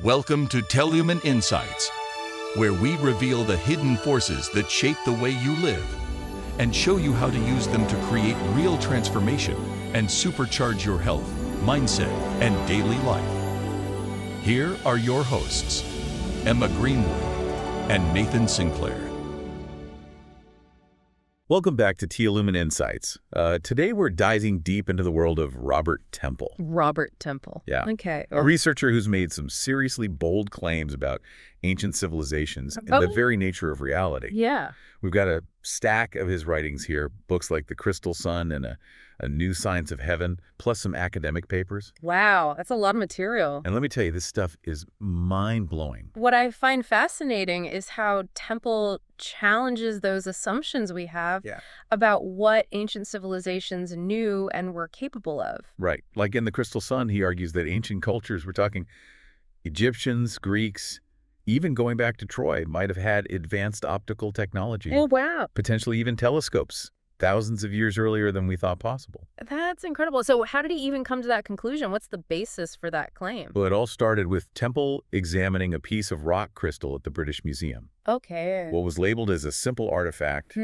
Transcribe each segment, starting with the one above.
Welcome to Teolumen Insights, where we reveal the hidden forces that shape the way you live and show you how to use them to create real transformation and supercharge your health, mindset, and daily life. Here are your hosts, Emma Greenwood and Nathan Sinclaire. Welcome back to Teolumen Insights. Today we're diving deep into the world of Robert Temple. Robert Temple. Yeah. Okay. A researcher who's made some seriously bold claims about ancient civilizations and the very nature of reality. Yeah. We've got a stack of his writings here, books like The Crystal Sun and a New Science of Heaven, plus some academic papers. Wow, that's a lot of material. And let me tell you, this stuff is mind-blowing. What I find fascinating is how Temple challenges those assumptions we have about what ancient civilizations knew and were capable of. Right. Like in The Crystal Sun, he argues that ancient cultures, we're talking Egyptians, Greeks, even going back to Troy, might have had advanced optical technology. Oh, wow. Potentially even telescopes, thousands of years earlier than we thought possible. That's incredible. So how did he even come to that conclusion? What's the basis for that claim? Well, it all started with Temple examining a piece of rock crystal at the British Museum. Okay. What was labeled as a simple artifact,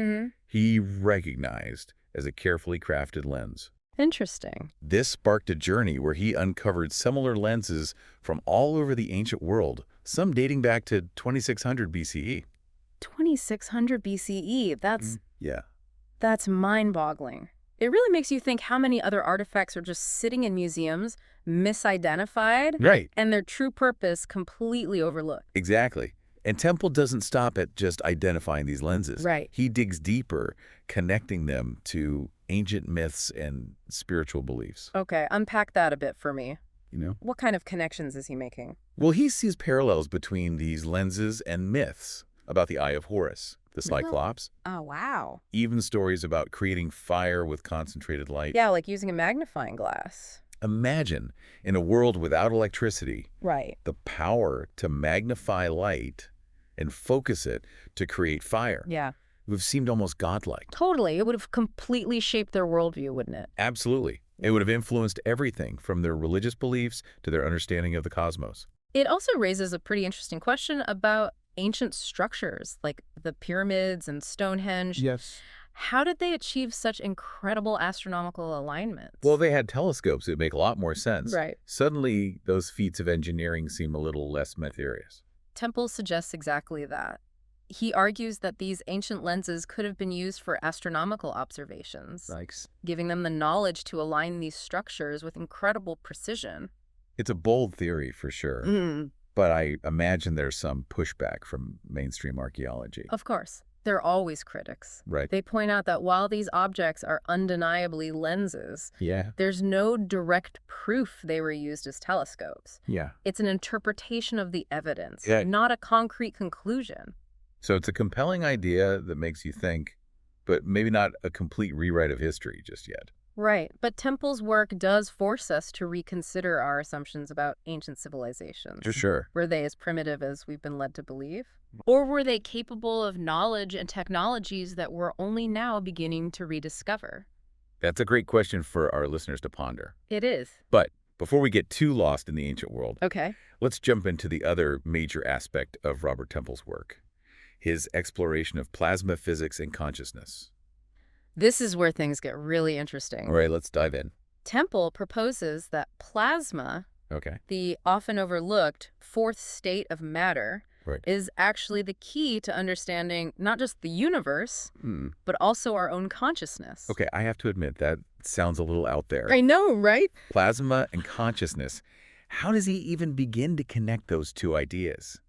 he recognized as a carefully crafted lens. Interesting. This sparked a journey where he uncovered similar lenses from all over the ancient world, some dating back to 2600 BCE. 2600 BCE. That's mind-boggling. It really makes you think how many other artifacts are just sitting in museums, misidentified, Right. and their true purpose completely overlooked. Exactly. And Temple doesn't stop at just identifying these lenses. Right. He digs deeper, connecting them to ancient myths and spiritual beliefs. Okay, unpack that a bit for me. You know? What kind of connections is he making? Well, he sees parallels between these lenses and myths about the Eye of Horus, the Cyclops. Oh, wow. Even stories about creating fire with concentrated light. Yeah, like using a magnifying glass. Imagine, in a world without electricity, Right. the power to magnify light and focus it to create fire. Yeah. It would have seemed almost godlike. Totally. It would have completely shaped their worldview, wouldn't it? Absolutely. It would have influenced everything from their religious beliefs to their understanding of the cosmos. It also raises a pretty interesting question about ancient structures, like the pyramids and Stonehenge. Yes. How did they achieve such incredible astronomical alignments? Well, they had telescopes. It would make a lot more sense. Right. Suddenly, those feats of engineering seem a little less mysterious. Temple suggests exactly that. He argues that these ancient lenses could have been used for astronomical observations, giving them the knowledge to align these structures with incredible precision. It's a bold theory for sure, but I imagine there's some pushback from mainstream archaeology. Of course. They're always critics. Right. They point out that while these objects are undeniably lenses, there's no direct proof they were used as telescopes. It's an interpretation of the evidence, not a concrete conclusion. So it's a compelling idea that makes you think, but maybe not a complete rewrite of history just yet. Right. But Temple's work does force us to reconsider our assumptions about ancient civilizations. For sure. Were they as primitive as we've been led to believe? Or were they capable of knowledge and technologies that we're only now beginning to rediscover? That's a great question for our listeners to ponder. It is. But before we get too lost in the ancient world, Okay. let's jump into the other major aspect of Robert Temple's work, his exploration of plasma physics and consciousness. This is where things get really interesting. All right, let's dive in. Temple proposes that plasma, Okay. the often overlooked fourth state of matter, Right. is actually the key to understanding not just the universe, but also our own consciousness. Okay, I have to admit that sounds a little out there. I know, right? Plasma and consciousness. How does he even begin to connect those two ideas?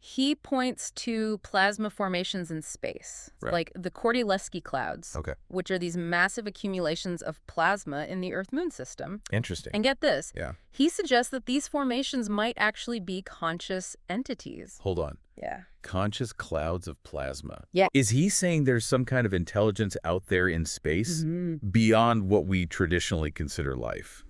He points to plasma formations in space, like the Kordylewski Clouds, which are these massive accumulations of plasma in the Earth-Moon system. Interesting. And get this, he suggests that these formations might actually be conscious entities. Hold on. Yeah. Conscious clouds of plasma. Yeah. Is he saying there's some kind of intelligence out there in space beyond what we traditionally consider life?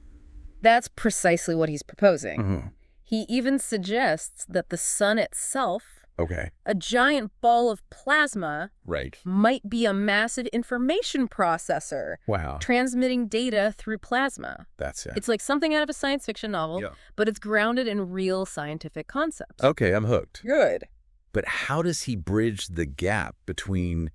That's precisely what he's proposing. He even suggests that the sun itself Okay. A giant ball of plasma Right. might be a massive information processor. Wow. Transmitting data through plasma. That's it. It's like something out of a science fiction novel, but it's grounded in real scientific concepts. Okay, I'm hooked. Good. But how does he bridge the gap between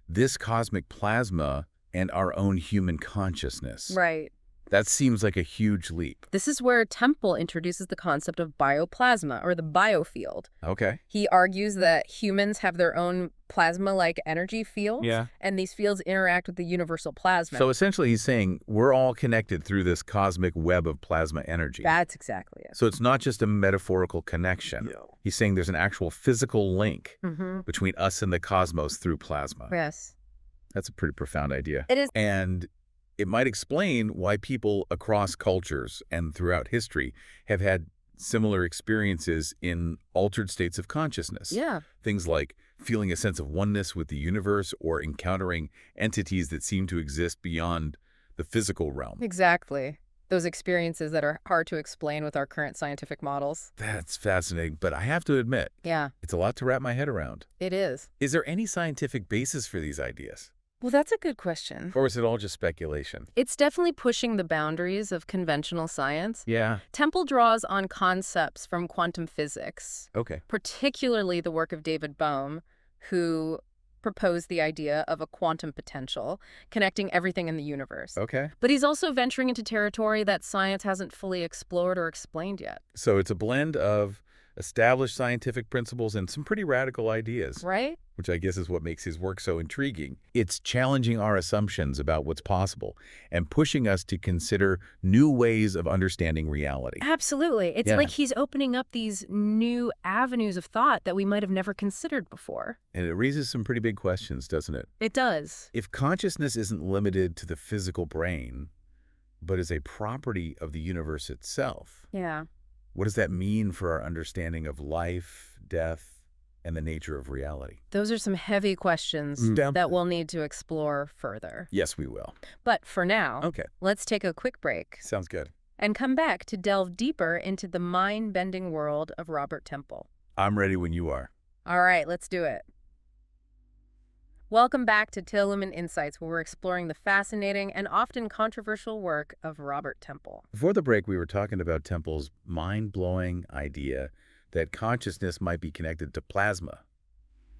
this cosmic plasma and our own human consciousness? Right. That seems like a huge leap. This is where Temple introduces the concept of bioplasma, or the biofield. Okay. He argues that humans have their own plasma-like energy fields, and these fields interact with the universal plasma. So essentially he's saying we're all connected through this cosmic web of plasma energy. That's exactly it. So it's not just a metaphorical connection. He's saying there's an actual physical link between us and the cosmos through plasma. Yes. That's a pretty profound idea. It is. And it might explain why people across cultures and throughout history have had similar experiences in altered states of consciousness. Yeah. Things like feeling a sense of oneness with the universe or encountering entities that seem to exist beyond the physical realm. Exactly. Those experiences that are hard to explain with our current scientific models. That's fascinating, but I have to admit, it's a lot to wrap my head around. It is. Is there any scientific basis for these ideas? Well, that's a good question. Or is it all just speculation? It's definitely pushing the boundaries of conventional science. Yeah. Temple draws on concepts from quantum physics, particularly the work of David Bohm, who proposed the idea of a quantum potential connecting everything in the universe. Okay. But he's also venturing into territory that science hasn't fully explored or explained yet. So it's a blend of established scientific principles and some pretty radical ideas. Right? Which I guess is what makes his work so intriguing. It's challenging our assumptions about what's possible and pushing us to consider new ways of understanding reality. Absolutely. It's like he's opening up these new avenues of thought that we might have never considered before. And it raises some pretty big questions, doesn't it? It does. If consciousness isn't limited to the physical brain, but is a property of the universe itself, what does that mean for our understanding of life, death, and the nature of reality? Those are some heavy questions that we'll need to explore further. Yes, we will. But for now, let's take a quick break. Sounds good. And come back to delve deeper into the mind-bending world of Robert Temple. I'm ready when you are. All right, let's do it. Welcome back to Teolumen Insights, where we're exploring the fascinating and often controversial work of Robert Temple. Before the break, we were talking about Temple's mind-blowing idea that consciousness might be connected to plasma,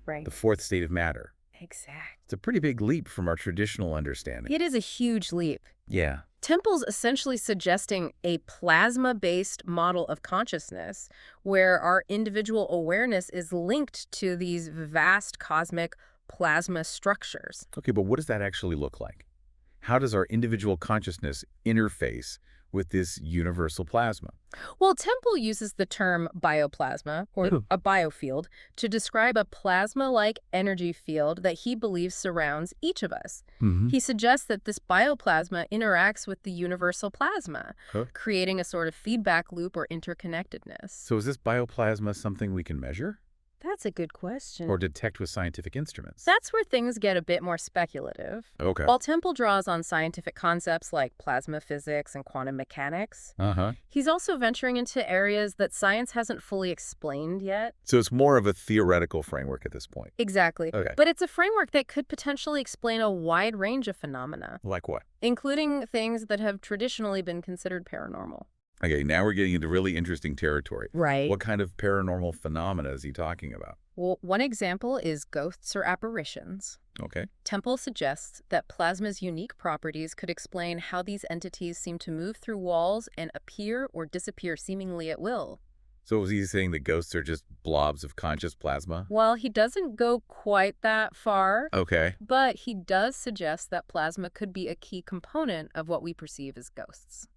the fourth state of matter. Exactly. It's a pretty big leap from our traditional understanding. It is a huge leap. Yeah. Temple's essentially suggesting a plasma-based model of consciousness where our individual awareness is linked to these vast cosmic plasma structures. Okay, but what does that actually look like? How does our individual consciousness interface with this universal plasma? Well, Temple uses the term bioplasma, or a biofield, to describe a plasma-like energy field that he believes surrounds each of us. He suggests that this bioplasma interacts with the universal plasma, creating a sort of feedback loop or interconnectedness. So is this bioplasma something we can measure? That's a good question. Or detect with scientific instruments? That's where things get a bit more speculative. Okay. While Temple draws on scientific concepts like plasma physics and quantum mechanics, he's also venturing into areas that science hasn't fully explained yet. So it's more of a theoretical framework at this point? Exactly. Okay. But it's a framework that could potentially explain a wide range of phenomena. Like what? Including things that have traditionally been considered paranormal. Okay, now we're getting into really interesting territory. Right. What kind of paranormal phenomena is he talking about? Well, one example is ghosts or apparitions. Okay. Temple suggests that plasma's unique properties could explain how these entities seem to move through walls and appear or disappear seemingly at will. So is he saying that ghosts are just blobs of conscious plasma? Well, he doesn't go quite that far. Okay. But he does suggest that plasma could be a key component of what we perceive as ghosts.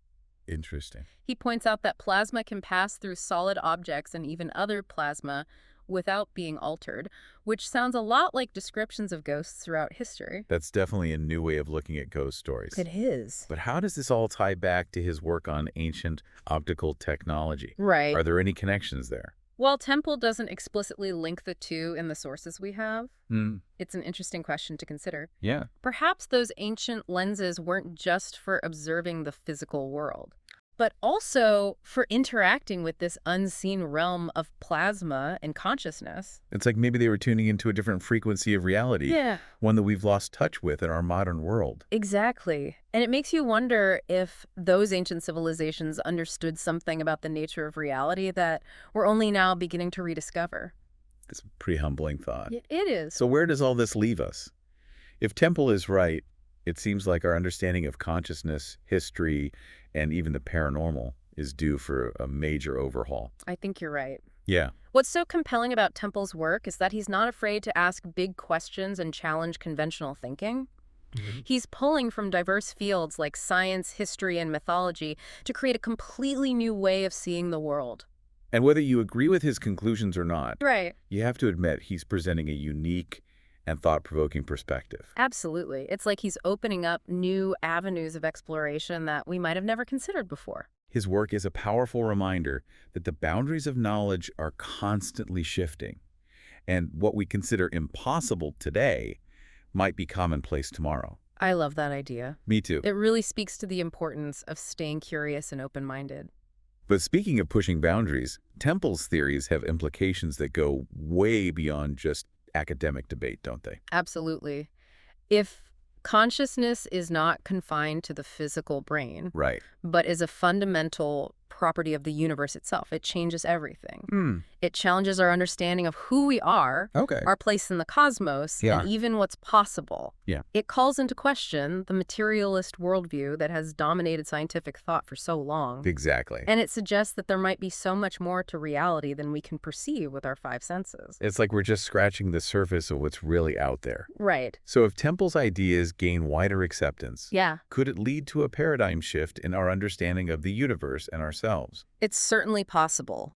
Interesting. He points out that plasma can pass through solid objects and even other plasma without being altered, which sounds a lot like descriptions of ghosts throughout history. That's definitely a new way of looking at ghost stories. It is. But how does this all tie back to his work on ancient optical technology? Right. Are there any connections there? While Temple doesn't explicitly link the two in the sources we have, it's an interesting question to consider. Yeah. Perhaps those ancient lenses weren't just for observing the physical world. but also for interacting with this unseen realm of plasma and consciousness. It's like maybe they were tuning into a different frequency of reality, one that we've lost touch with in our modern world. Exactly. And it makes you wonder if those ancient civilizations understood something about the nature of reality that we're only now beginning to rediscover. It's a pretty humbling thought. It is. So where does all this leave us? If Temple is right, it seems like our understanding of consciousness, history, and even the paranormal is due for a major overhaul. I think you're right. Yeah. What's so compelling about Temple's work is that he's not afraid to ask big questions and challenge conventional thinking. He's pulling from diverse fields like science, history, and mythology to create a completely new way of seeing the world. And whether you agree with his conclusions or not, you have to admit he's presenting a unique and thought-provoking perspective. Absolutely. It's like he's opening up new avenues of exploration that we might have never considered before. His work is a powerful reminder that the boundaries of knowledge are constantly shifting, and what we consider impossible today might be commonplace tomorrow. I love that idea. Me too. It really speaks to the importance of staying curious and open-minded. But speaking of pushing boundaries, Temple's theories have implications that go way beyond just academic debate, don't they? Absolutely. If consciousness is not confined to the physical brain, but is a fundamental property of the universe itself, it changes everything. It challenges our understanding of who we are, our place in the cosmos, and even what's possible. It calls into question the materialist worldview that has dominated scientific thought for so long. Exactly. And it suggests that there might be so much more to reality than we can perceive with our five senses. It's like we're just scratching the surface of what's really out there. Right. So if Temple's ideas gain wider acceptance, could it lead to a paradigm shift in our understanding of the universe and ourselves? It's certainly possible.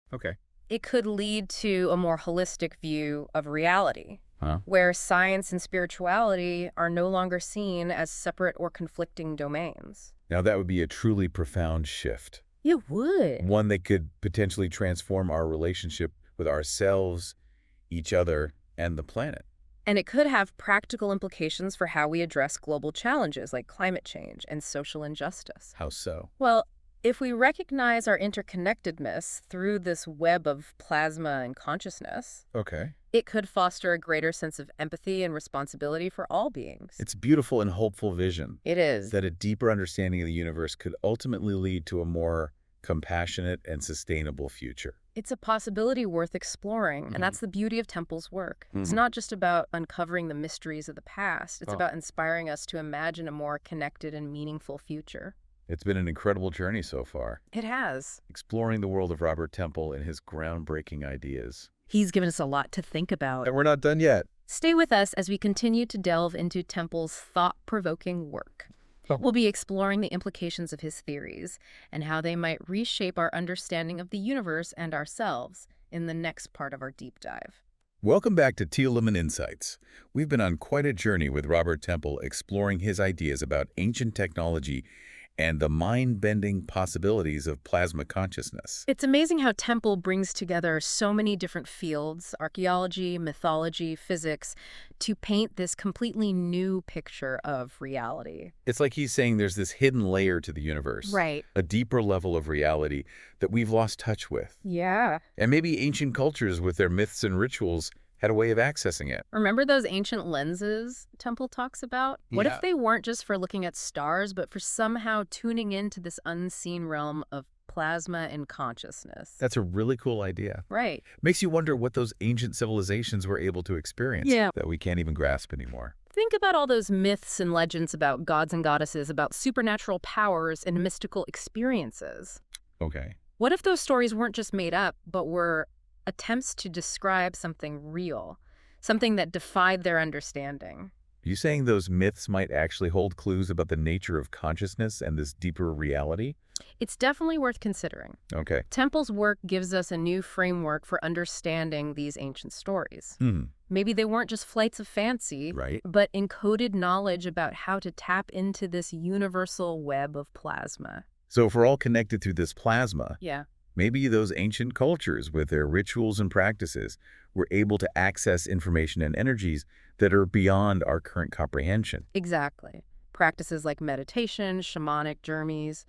It could lead to a more holistic view of reality, where science and spirituality are no longer seen as separate or conflicting domains. Now that would be a truly profound shift. It would. One that could potentially transform our relationship with ourselves, each other, and the planet. And it could have practical implications for how we address global challenges like climate change and social injustice. How so? Well, if we recognize our interconnectedness through this web of plasma and consciousness, it could foster a greater sense of empathy and responsibility for all beings. It's a beautiful and hopeful vision. It is. That a deeper understanding of the universe could ultimately lead to a more compassionate and sustainable future. It's a possibility worth exploring, and that's the beauty of Temple's work. It's not just about uncovering the mysteries of the past. It's about inspiring us to imagine a more connected and meaningful future. It's been an incredible journey so far. It has. Exploring the world of Robert Temple and his groundbreaking ideas. He's given us a lot to think about. And we're not done yet. Stay with us as we continue to delve into Temple's thought-provoking work. We'll be exploring the implications of his theories and how they might reshape our understanding of the universe and ourselves in the next part of our deep dive. Welcome back to Teolumen Insights. We've been on quite a journey with Robert Temple exploring his ideas about ancient technology and the mind-bending possibilities of plasma consciousness. It's amazing how Temple brings together so many different fields, archaeology, mythology, physics, to paint this completely new picture of reality. It's like he's saying there's this hidden layer to the universe. A deeper level of reality that we've lost touch with. And maybe ancient cultures with their myths and rituals had a way of accessing it. Remember those ancient lenses Temple talks about? What if they weren't just for looking at stars, but for somehow tuning into this unseen realm of plasma and consciousness? That's a really cool idea. Makes you wonder what those ancient civilizations were able to experience that we can't even grasp anymore. Think about all those myths and legends about gods and goddesses, about supernatural powers and mystical experiences. What if those stories weren't just made up, but were attempts to describe something real, something that defied their understanding? Are you saying those myths might actually hold clues about the nature of consciousness and this deeper reality? It's definitely worth considering. Temple's work gives us a new framework for understanding these ancient stories. Maybe they weren't just flights of fancy, but encoded knowledge about how to tap into this universal web of plasma. So if we're all connected through this plasma, maybe those ancient cultures with their rituals and practices were able to access information and energies that are beyond our current comprehension. Exactly. Practices like meditation, shamanic journeys,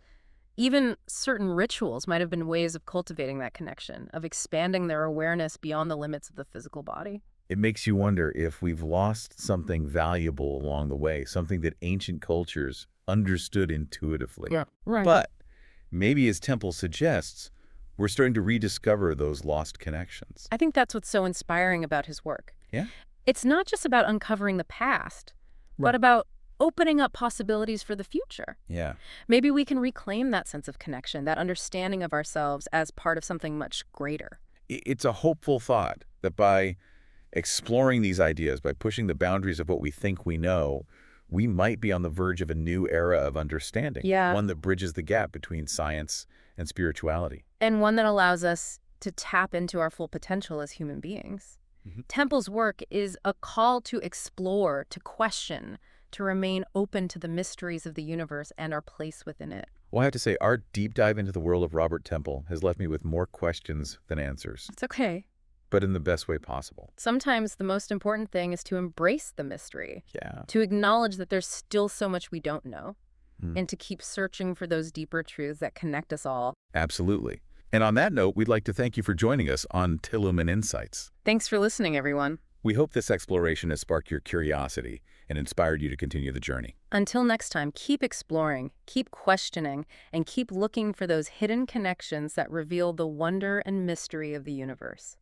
Even certain rituals might have been ways of cultivating that connection, of expanding their awareness beyond the limits of the physical body. It makes you wonder if we've lost something valuable along the way, something that ancient cultures understood intuitively. Yeah, right. But maybe, as Temple suggests, we're starting to rediscover those lost connections. I think that's what's so inspiring about his work. Yeah? It's not just about uncovering the past, but about opening up possibilities for the future. Yeah. Maybe we can reclaim that sense of connection, that understanding of ourselves as part of something much greater. It's a hopeful thought that by exploring these ideas, by pushing the boundaries of what we think we know, we might be on the verge of a new era of understanding. Yeah. One that bridges the gap between science and spirituality. And one that allows us to tap into our full potential as human beings. Temple's work is a call to explore, to question, to remain open to the mysteries of the universe and our place within it. Well, I have to say, our deep dive into the world of Robert Temple has left me with more questions than answers. It's okay. But in the best way possible. Sometimes the most important thing is to embrace the mystery. Yeah. To acknowledge that there's still so much we don't know. And to keep searching for those deeper truths that connect us all. Absolutely. And on that note, we'd like to thank you for joining us on Teolumen Insights. Thanks for listening, everyone. We hope this exploration has sparked your curiosity and inspired you to continue the journey. Until next time, keep exploring, keep questioning, and keep looking for those hidden connections that reveal the wonder and mystery of the universe.